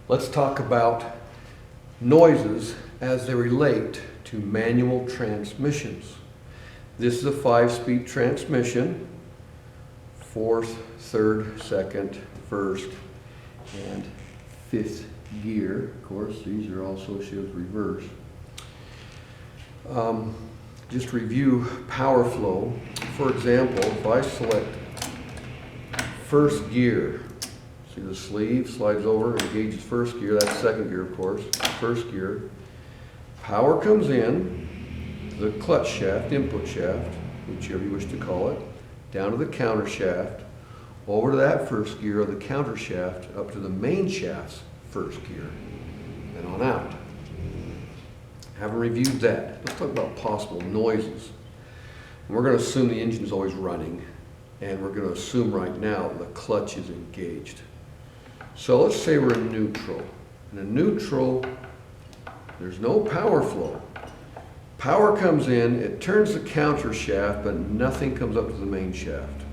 Let's talk about noises as they relate to manual transmissions. This is a 5-speed transmission, 4th, 3rd, 2nd, 1st, and 5th gear. Of course, these are all associated with reverse. Just review power flow. For example, if I select 1st gear, see the sleeve slides over and engages 1st gear, that's 2nd gear of course, 1st gear. Power comes in, the clutch shaft, input shaft, whichever you wish to call it, down to the counter shaft, over to that 1st gear of the counter shaft, up to the main shaft's 1st gear, and on out. Having reviewed that, let's talk about possible noises. And we're going to assume the engine is always running, and we're going to assume right now the clutch is engaged. So let's say we're in neutral. In neutral, there's no power flow. Power comes in, it turns the counter shaft, but nothing comes up to the main shaft.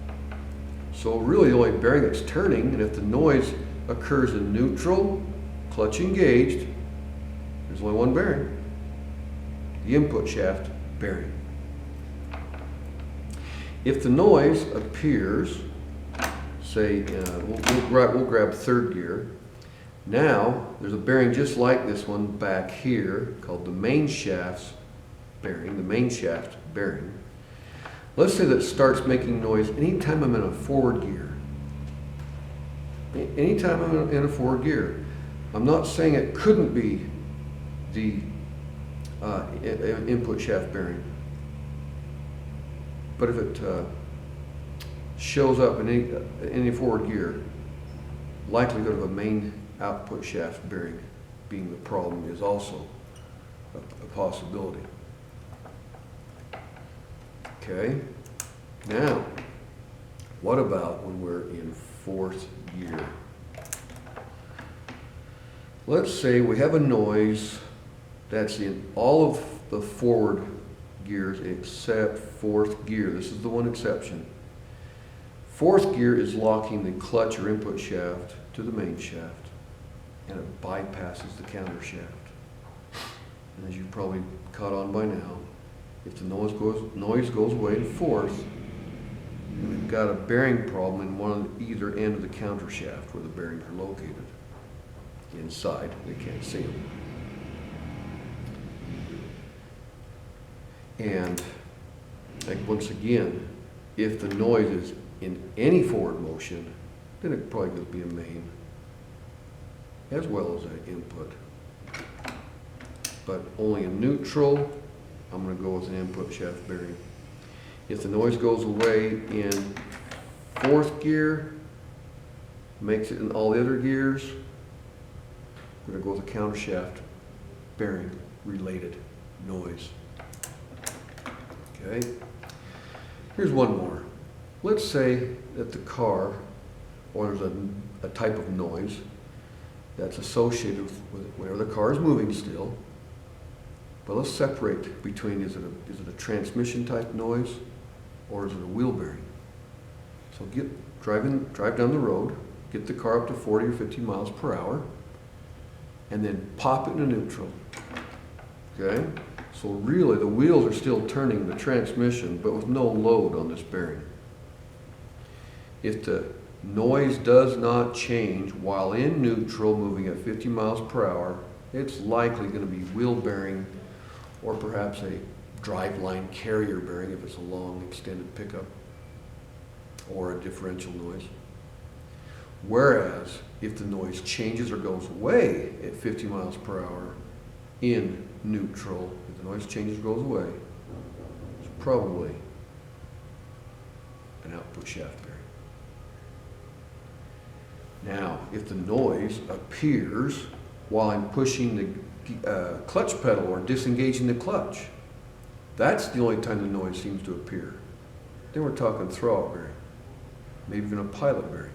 So really the only bearing that's turning, and if the noise occurs in neutral, clutch engaged, there's only one bearing. The input shaft bearing. If the noise appears, say, we'll grab 3rd gear. Now, there's a bearing just like this one back here called the main shaft's bearing, the main shaft bearing. Let's say that it starts making noise anytime I'm in a forward gear. Anytime I'm in a forward gear. I'm not saying it couldn't be the input shaft bearing. But if it shows up in any forward gear, likelihood of a main output shaft bearing being the problem is also a possibility. Okay, now what about when we're in 4th gear? Let's say we have a noise that's in all of the forward gears except 4th gear. This is the one exception. 4th gear is locking the clutch or input shaft to the main shaft, and it bypasses the counter shaft. And as you've probably caught on by now, if the noise goes away in 4th, and we've got a bearing problem in either end of the counter shaft where the bearings are located. Inside, they can't see them. And like once again, if the noise is in any forward motion, then it probably going to be a main as well as an input. But only in neutral, I'm going to go with an input shaft bearing. If the noise goes away in 4th gear, makes it in all the other gears, we're going to go with a counter shaft bearing related noise. Okay. Here's one more. Let's say that the car, or there's a type of noise that's associated with where the car is moving still. But let's separate between is it a transmission type noise or is it a wheel bearing? So drive down the road, get the car up to 40 or 50 miles per hour, and then pop it into neutral. Okay? So really the wheels are still turning the transmission, but with no load on this bearing. If the noise does not change while in neutral, moving at 50 miles per hour, it's likely going to be wheel bearing or perhaps a driveline carrier bearing if it's a long extended pickup, or a differential noise. Whereas if the noise changes or goes away at 50 miles per hour in neutral, if the noise changes or goes away, it's probably an output shaft bearing. Now, if the noise appears while I'm pushing the clutch pedal or disengaging the clutch, that's the only time the noise seems to appear. Then we're talking throwout bearing, maybe even a pilot bearing.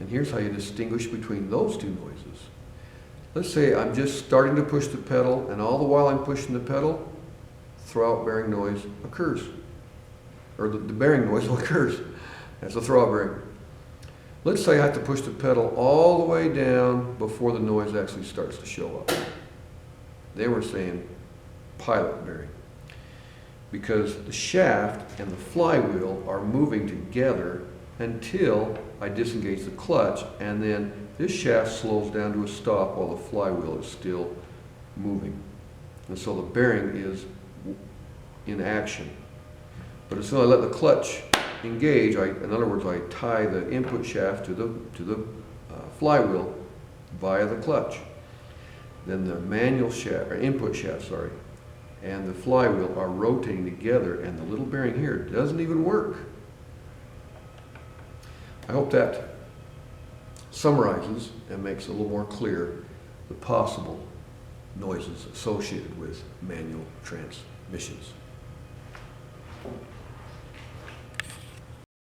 And here's how you distinguish between those two noises. Let's say I'm just starting to push the pedal, and all the while I'm pushing the pedal, throwout bearing noise occurs. Or the bearing noise occurs. That's a throwout bearing. Let's say I have to push the pedal all the way down before the noise actually starts to show up. They were saying pilot bearing, because the shaft and the flywheel are moving together until I disengage the clutch, and then this shaft slows down to a stop while the flywheel is still moving. And so the bearing is in action. But as soon as I let the clutch engage, in other words, I tie the input shaft to the flywheel via the clutch. Then the manual shaft, or input shaft, sorry, and the flywheel are rotating together, and the little bearing here doesn't even work. I hope that summarizes and makes it a little more clear the possible noises associated with manual transmissions.